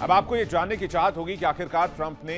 अब आपको यह जानने की चाहत होगी कि आखिरकार ट्रंप ने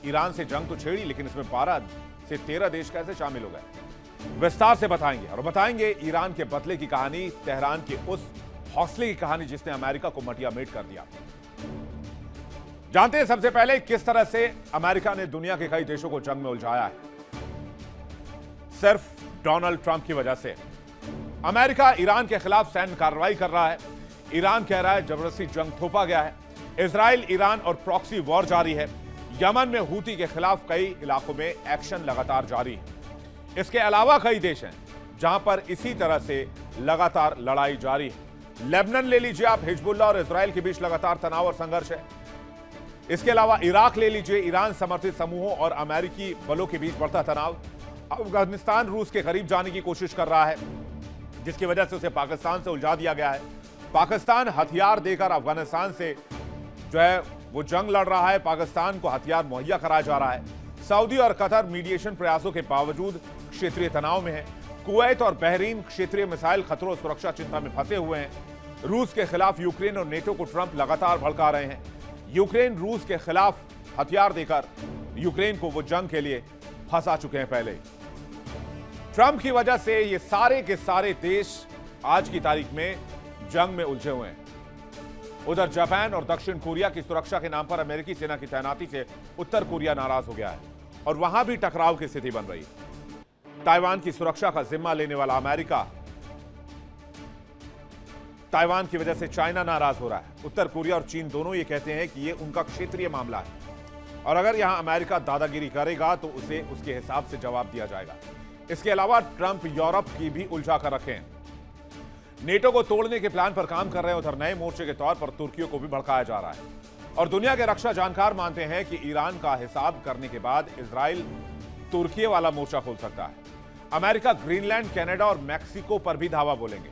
ईरान से जंग तो छेड़ी, लेकिन इसमें 12 से 13 देश कैसे शामिल हो गए। विस्तार से बताएंगे और बताएंगे ईरान के बदले की कहानी, तेहरान के उस हौसले की कहानी जिसने अमेरिका को मटिया मेट कर दिया। जानते हैं सबसे पहले किस तरह से अमेरिका ने दुनिया के कई देशों को जंग में उलझाया है, सिर्फ डोनाल्ड ट्रंप की वजह से। अमेरिका ईरान के खिलाफ सैन्य कार्रवाई कर रहा है। ईरान कह रहा है जबरदस्ती जंग थोपा गया है। इजराइल, ईरान और प्रॉक्सी वॉर जारी है। यमन में हूती के खिलाफ कई इलाकों में एक्शन लगातार जारी है। इसके अलावा कई देश हैं जहां पर इसी तरह से लगातार लड़ाई जारी है। लेबनान ले लीजिए आप, हिजबुल्लाह और इजराइल के बीच लगातार तनाव और संघर्ष है। इसके अलावा इराक ले लीजिए, ईरान समर्थित समूहों और अमेरिकी बलों के बीच बढ़ता तनाव। अफगानिस्तान रूस के करीब जाने की कोशिश कर रहा है, जिसकी वजह से उसे पाकिस्तान से उलझा दिया गया है। पाकिस्तान हथियार देकर अफगानिस्तान से जो है वो जंग लड़ रहा है, पाकिस्तान को हथियार मुहैया कराया जा रहा है। सऊदी और कतर मीडिएशन प्रयासों के बावजूद क्षेत्रीय तनाव में है। कुवैत और बहरीन क्षेत्रीय मिसाइल खतरों और सुरक्षा चिंता में फंसे हुए हैं। रूस के खिलाफ यूक्रेन और नेटो को ट्रंप लगातार भड़का रहे हैं। यूक्रेन रूस के खिलाफ हथियार देकर यूक्रेन को वो जंग के लिए फंसा चुके हैं पहले। ट्रंप की वजह से ये सारे के सारे देश आज की तारीख में जंग में उलझे हुए हैं। उधर जापान और दक्षिण कोरिया की सुरक्षा के नाम पर अमेरिकी सेना की तैनाती से उत्तर कोरिया नाराज हो गया है और वहां भी टकराव की स्थिति बन रही है। ताइवान की सुरक्षा का जिम्मा लेने वाला अमेरिका, ताइवान की वजह से चाइना नाराज हो रहा है। उत्तर कोरिया और चीन दोनों ये कहते हैं कि ये उनका क्षेत्रीय मामला है और अगर यहां अमेरिका दादागिरी करेगा तो उसे उसके हिसाब से जवाब दिया जाएगा। इसके अलावा ट्रंप यूरोप की भी उलझा कर रखे हैं। नेटो को तोड़ने के प्लान पर काम कर रहे हैं। उधर नए मोर्चे के तौर पर तुर्कियों को भी भड़काया जा रहा है और दुनिया के रक्षा जानकार मानते हैं कि ईरान का हिसाब करने के बाद इजराइल तुर्की वाला मोर्चा खोल सकता है। अमेरिका ग्रीनलैंड, कनाडा और मैक्सिको पर भी धावा बोलेंगे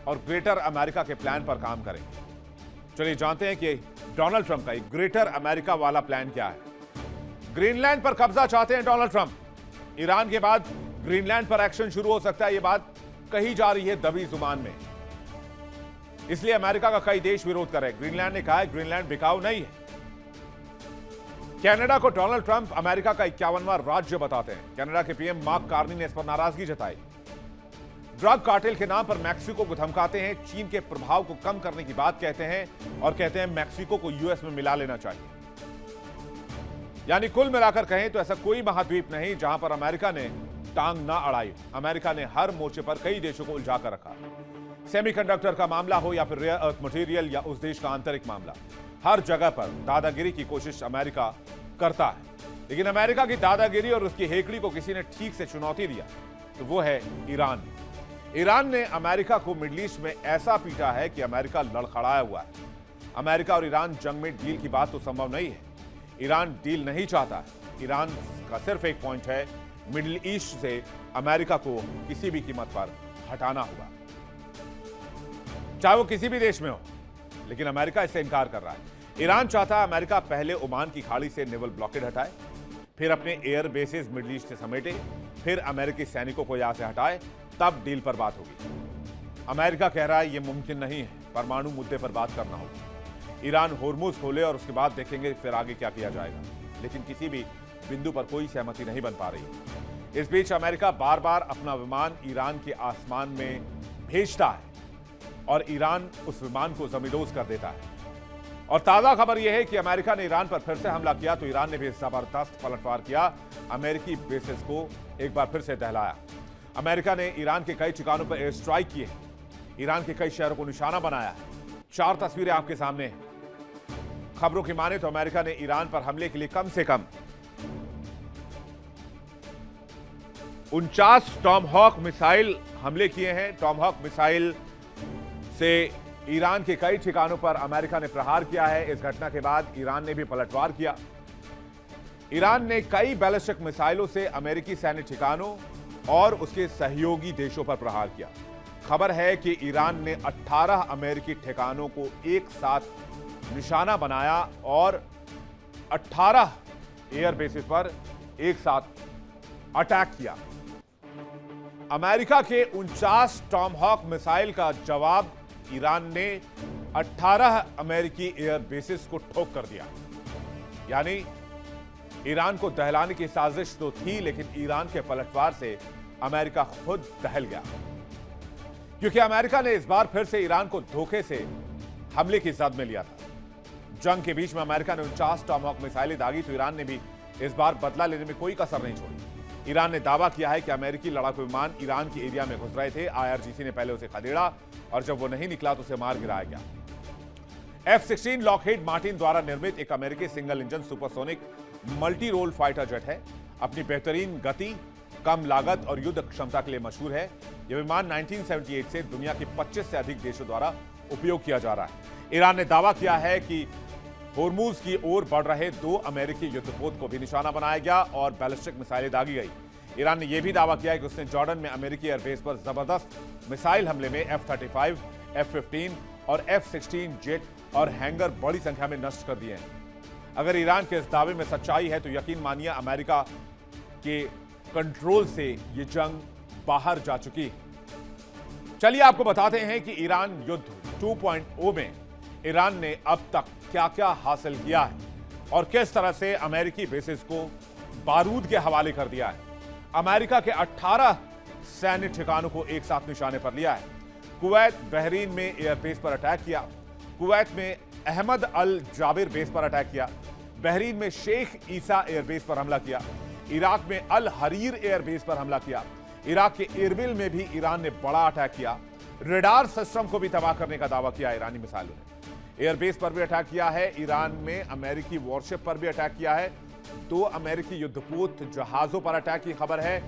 और ग्रेटर अमेरिका के प्लान पर काम करेंगे। चलिए जानते हैं कि डोनाल्ड ट्रंप का ग्रेटर अमेरिका वाला प्लान क्या है। ग्रीनलैंड पर कब्जा चाहते हैं डोनाल्ड ट्रंप। ईरान के बाद ग्रीनलैंड पर एक्शन शुरू हो सकता है, यह बात कही जा रही है दबी जुबान में, इसलिए अमेरिका का कई देश विरोध कर रहे हैं। ग्रीनलैंड ने कहा है ग्रीनलैंड बिकाऊ नहीं है। कनाडा को डोनाल्ड ट्रंप अमेरिका का 51वां राज्य बताते हैं। कनाडा के पीएम मार्क कार्नी ने इस पर नाराजगी जताई। ड्रग कार्टेल के नाम पर मैक्सिको को धमकाते हैं। चीन के प्रभाव को कम करने की बात कहते हैं और कहते हैं मैक्सिको को यूएस में मिला लेना चाहिए। यानी कुल मिलाकर कहें तो ऐसा कोई महाद्वीप नहीं जहां पर अमेरिका ने टांग ना अड़ाई। अमेरिका ने हर मोर्चे पर कई देशों को उलझा कर रखा। सेमीकंडक्टर का मामला हो या फिर रेयर अर्थ मटेरियल या उस देश का आंतरिक मामला, हर जगह पर दादागिरी की कोशिश अमेरिका करता है। लेकिन अमेरिका की दादागिरी और उसकी हेकड़ी को किसी ने ठीक से चुनौती दिया तो वो है ईरान। ईरान ने अमेरिका को मिडिल ईस्ट में ऐसा पीटा है कि अमेरिका लड़खड़ाया हुआ है। अमेरिका और ईरान जंग में डील की बात तो संभव नहीं है। ईरान डील नहीं चाहता। ईरान का सिर्फ एक पॉइंट है, मिडिल ईस्ट से अमेरिका को किसी भी कीमत पर हटाना होगा, चाहे वो किसी भी देश में हो। लेकिन अमेरिका इससे इनकार कर रहा है। ईरान चाहता है अमेरिका पहले ओमान की खाड़ी से नेवल ब्लॉकेड हटाए, फिर अपने एयर बेसेस मिडिल ईस्ट से समेटे, फिर अमेरिकी सैनिकों को यहां से हटाए, तब डील पर बात होगी। अमेरिका कह रहा है यह मुमकिन नहीं है, परमाणु मुद्दे पर बात करना होगा। ईरान होर्मुज खोले और उसके बाद देखेंगे फिर आगे क्या किया जाएगा। लेकिन किसी भी बिंदु पर कोई सहमति नहीं बन पा रही। इस बीच अमेरिका बार बार अपना विमान ईरान के आसमान में भेजता है और ईरान उस विमान को जमींदोज कर देता है। और ताजा खबर यह है कि अमेरिका ने ईरान पर फिर से हमला किया तो ईरान ने भी जबरदस्त पलटवार किया। अमेरिकी बेसेस को एक बार फिर से दहलाया। अमेरिका ने ईरान के कई ठिकानों पर एयर स्ट्राइक किए। ईरान के कई शहरों को निशाना बनाया। 4 तस्वीरें आपके सामने हैं। खबरों की माने तो अमेरिका ने ईरान पर हमले के लिए कम से कम 49 टॉमहॉक मिसाइल हमले किए हैं। टॉमहॉक मिसाइल से ईरान के कई ठिकानों पर अमेरिका ने प्रहार किया है। इस घटना के बाद ईरान ने भी पलटवार किया। ईरान ने कई बैलिस्टिक मिसाइलों से अमेरिकी सैन्य ठिकानों और उसके सहयोगी देशों पर प्रहार किया। खबर है कि ईरान ने 18 अमेरिकी ठिकानों को एक साथ निशाना बनाया और 18 एयर बेसिस पर एक साथ अटैक किया। अमेरिका के 49 टॉमहॉक मिसाइल का जवाब ईरान ने 18 अमेरिकी एयर बेसिस को ठोक कर दिया। यानी ईरान को दहलाने की साजिश तो थी, लेकिन ईरान के पलटवार से अमेरिका खुद दहल गया, क्योंकि अमेरिका ने इस बार फिर से ईरान को धोखे से हमले की जद में लिया था। जंग के बीच में अमेरिका ने 49 टॉमहॉक मिसाइलें दागी, तो ईरान ने भी इस बार बदला लेने में कोई कसर नहीं छोड़ी। ईरान ने दावा किया है कि अमेरिकी लड़ाकू विमान ईरान के एरिया में घुस रहे थे। IRGC ने पहले उसे खदेड़ा और जब वो नहीं निकला तो उसे मार गिराया गया। F-16 लॉकहीड मार्टिन द्वारा निर्मित एक अमेरिकी single engine supersonic multi role fighter jet है। अपनी बेहतरीन गति, कम लागत और युद्ध क्षमता के लिए मशहूर है। यह विमान 1978 से दुनिया के 25 से अधिक देशों द्वारा उपयोग किया जा रहा है। ईरान ने दावा किया है कि होर्मुज की ओर बढ़ रहे 2 अमेरिकी युद्धपोत को भी निशाना बनाया गया और बैलिस्टिक मिसाइलें दागी गई। ईरान ने यह भी दावा किया है कि उसने जॉर्डन में अमेरिकी एयरबेस पर जबरदस्त मिसाइल हमले में F-35, F-15 और F-16 जेट और हैंगर बड़ी संख्या में नष्ट कर दिए हैं। अगर ईरान के इस दावे में सच्चाई है तो यकीन मानिए अमेरिका के कंट्रोल से यह जंग बाहर जा चुकी है। चलिए आपको बताते हैं कि ईरान युद्ध 2.0 में ईरान ने अब तक क्या क्या हासिल किया है और किस तरह से अमेरिकी बेसिस को बारूद के हवाले कर दिया है। अमेरिका के 18 सैन्य ठिकानों को एक साथ निशाने पर लिया है। कुवैत, बहरीन में एयरबेस पर अटैक किया। कुवैत में अहमद अल जाबिर बेस पर अटैक किया। बहरीन में शेख ईसा एयरबेस पर हमला किया। इराक में अल हरीर एयरबेस पर हमला किया। इराक के इरबिल में भी ईरान ने बड़ा अटैक किया। रेडार सिस्टम को भी तबाह करने का दावा किया ईरानी मिसाइलों ने। एयरबेस पर भी अटैक किया है। ईरान में अमेरिकी वॉरशिप पर भी अटैक किया है। 2 अमेरिकी युद्धपोत जहाजों पर अटैक की खबर है।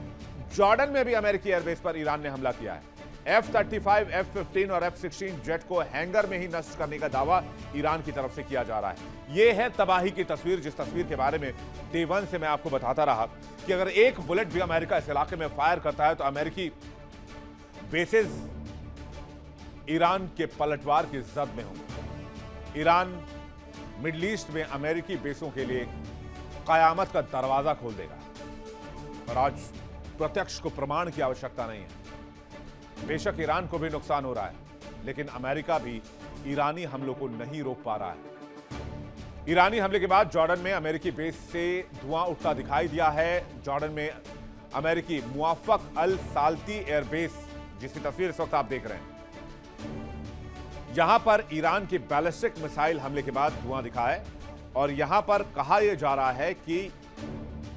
जॉर्डन में भी अमेरिकी एयरबेस पर ईरान ने हमला किया है। F-35, F-15 और F-16 जेट को हैंगर में ही नष्ट करने का दावा ईरान की तरफ से किया जा रहा है। यह है तबाही की तस्वीर, जिस तस्वीर के बारे में डे 1 से मैं आपको बताता रहा कि अगर एक बुलेट भी अमेरिका इस इलाके में फायर करता है तो अमेरिकी बेसिस ईरान के पलटवार की जद में होंगे। ईरान मिडिल ईस्ट में अमेरिकी बेसों के लिए कयामत का दरवाजा खोल देगा। और आज प्रत्यक्ष को प्रमाण की आवश्यकता नहीं है। बेशक ईरान को भी नुकसान हो रहा है, लेकिन अमेरिका भी ईरानी हमलों को नहीं रोक पा रहा है। ईरानी हमले के बाद जॉर्डन में अमेरिकी बेस से धुआं उठता दिखाई दिया है। जॉर्डन में अमेरिकी मुआफक अल साल्ती एयरबेस, जिसकी तस्वीर इस वक्त आप देख रहे हैं, यहां पर ईरान की बैलिस्टिक मिसाइल हमले के बाद धुआं दिखा है और यहां पर कहा यह जा रहा है कि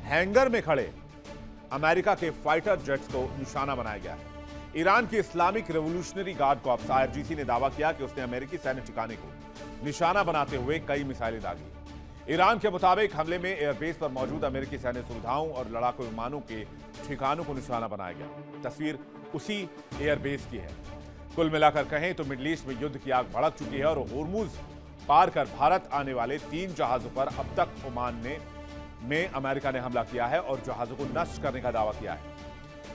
हैंगर में खड़े अमेरिका के फाइटर जेट्स को निशाना बनाया गया है। ईरान की Islamic revolutionary guard corps IRGC ने दावा किया कि उसने अमेरिकी सैन्य ठिकाने को निशाना बनाते हुए कई मिसाइलें दागी। ईरान के मुताबिक हमले में एयरबेस पर मौजूद अमेरिकी सैन्य सुविधाओं और लड़ाकू विमानों के ठिकानों को निशाना बनाया गया। तस्वीर उसी एयरबेस की है। कुल मिलाकर कहें तो मिडिल ईस्ट में युद्ध की आग भड़क चुकी है और होर्मुज पार कर भारत आने वाले 3 जहाजों पर अब तक ओमान में अमेरिका ने हमला किया है और जहाजों को नष्ट करने का दावा किया है।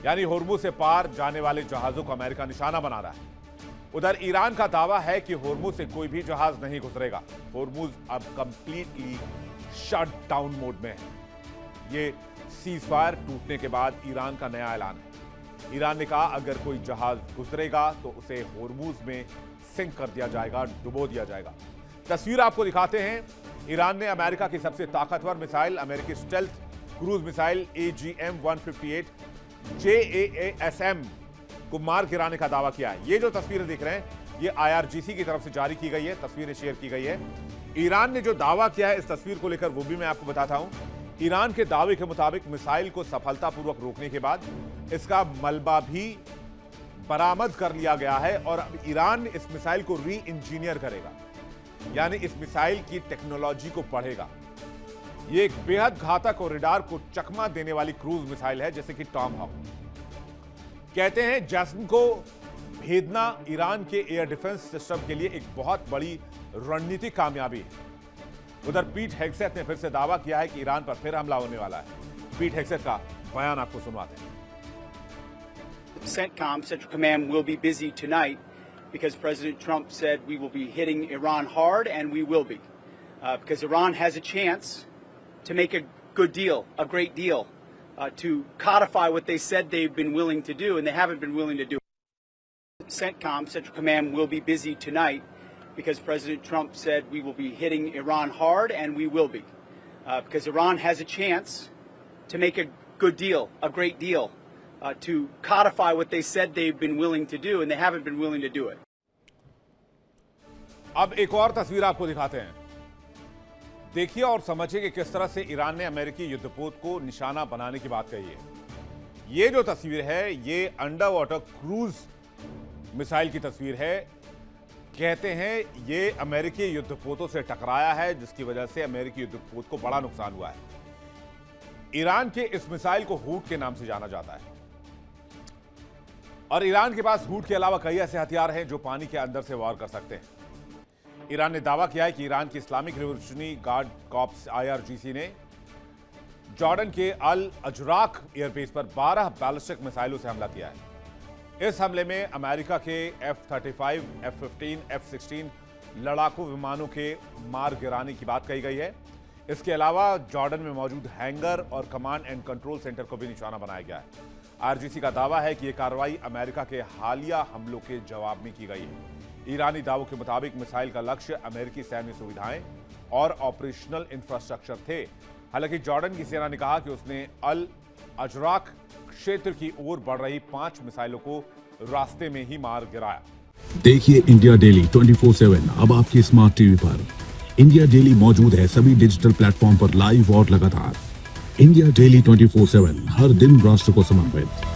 यानी होर्मुज से पार जाने वाले जहाजों को अमेरिका निशाना बना रहा है। उधर ईरान का दावा है कि होर्मुज से कोई भी जहाज नहीं गुजरेगा। होर्मुज अब कंप्लीटली शट डाउन मोड में है। ये सीज फायर टूटने के बाद ईरान का नया ऐलान है। ईरान ने कहा अगर कोई जहाज गुजरेगा तो उसे होर्मुज में सिंक कर दिया जाएगा, डुबो दिया जाएगा। तस्वीर आपको दिखाते हैं। ईरान ने अमेरिका की सबसे ताकतवर मिसाइल, अमेरिकी stealth cruise missile AGM-158 JASM को मार गिराने का दावा किया है। ये जो तस्वीरें दिख रहे हैं ये IRGC की तरफ से जारी की गई है, तस्वीरें शेयर की गई है। ईरान ने जो दावा किया है इस तस्वीर को लेकर वो भी मैं आपको बताता हूं। ईरान के दावे के मुताबिक मिसाइल को सफलतापूर्वक रोकने के बाद इसका मलबा भी बरामद कर लिया गया है और अब ईरान इस मिसाइल को री इंजीनियर करेगा, यानी इस मिसाइल की टेक्नोलॉजी को पढ़ेगा। यह एक बेहद घातक और रडार को चकमा देने वाली क्रूज मिसाइल है, जैसे कि टॉमहॉक। कहते हैं जैस्म को भेदना ईरान के एयर डिफेंस सिस्टम के लिए एक बहुत बड़ी रणनीतिक कामयाबी है। उधर पीट हेग्सेथ ने फिर से दावा किया है कि ईरान पर फिर हमला होने वाला है। पीट हेग्सेथ का बयान आपको सुनवाते हैं। CENTCOM, Central Command, will be busy tonight because President Trump said we will be hitting Iran hard, and we will be. Because Iran has a chance to make a good deal, a great deal, to codify what they said they've been willing to do, and they haven't been willing to do. CENTCOM, Central Command, will be busy tonight because President Trump said we will be hitting Iran hard, and we will be. Because Iran has a chance to make a good deal, a great deal, to codify what they said they've been willing to do, and they haven't been willing to do it. अब एक और तस्वीर आपको दिखाते हैं। देखिए और समझिए कि किस तरह से ईरान ने अमेरिकी युद्धपोत को निशाना बनाने की बात कही है। ये जो तस्वीर है ये अंडर वाटर क्रूज मिसाइल की तस्वीर है। कहते हैं ये अमेरिकी युद्धपोतों से टकराया है, जिसकी वजह से अमेरिकी युद्धपोत को बड़ा नुकसान हुआ है। ईरान के इस मिसाइल को हूट के नाम से जाना जाता है और ईरान के पास हूट के अलावा कई ऐसे हथियार हैं जो पानी के अंदर से वार कर सकते हैं। ईरान ने दावा किया है कि ईरान की Islamic revolutionary guard corps IRGC ने जॉर्डन के अल अजराक एयरबेस पर 12 बैलिस्टिक मिसाइलों से हमला किया है। इस हमले में अमेरिका के F-35, F-15, F-16 लड़ाकू विमानों के मार गिराने की बात कही गई है। इसके अलावा जॉर्डन में मौजूद हैंगर और कमांड एंड कंट्रोल सेंटर को भी निशाना बनाया गया है। IRGC का दावा है कि यह कार्रवाई अमेरिका के हालिया हमलों के जवाब में की गई है। ईरानी दावों के मुताबिक मिसाइल का लक्ष्य अमेरिकी सैन्य सुविधाएं और ऑपरेशनल इंफ्रास्ट्रक्चर थे। हालांकि जॉर्डन की सेना ने कहा कि उसने अल अजराक क्षेत्र की ओर बढ़ रही 5 मिसाइलों को रास्ते में ही मार गिराया। देखिए इंडिया डेली 24/7 अब आपके स्मार्ट टीवी पर। इंडिया डेली मौजूद है सभी डिजिटल प्लेटफॉर्म पर लाइव और लगातार। इंडिया डेली 24/7 हर दिन राष्ट्र को समर्पित।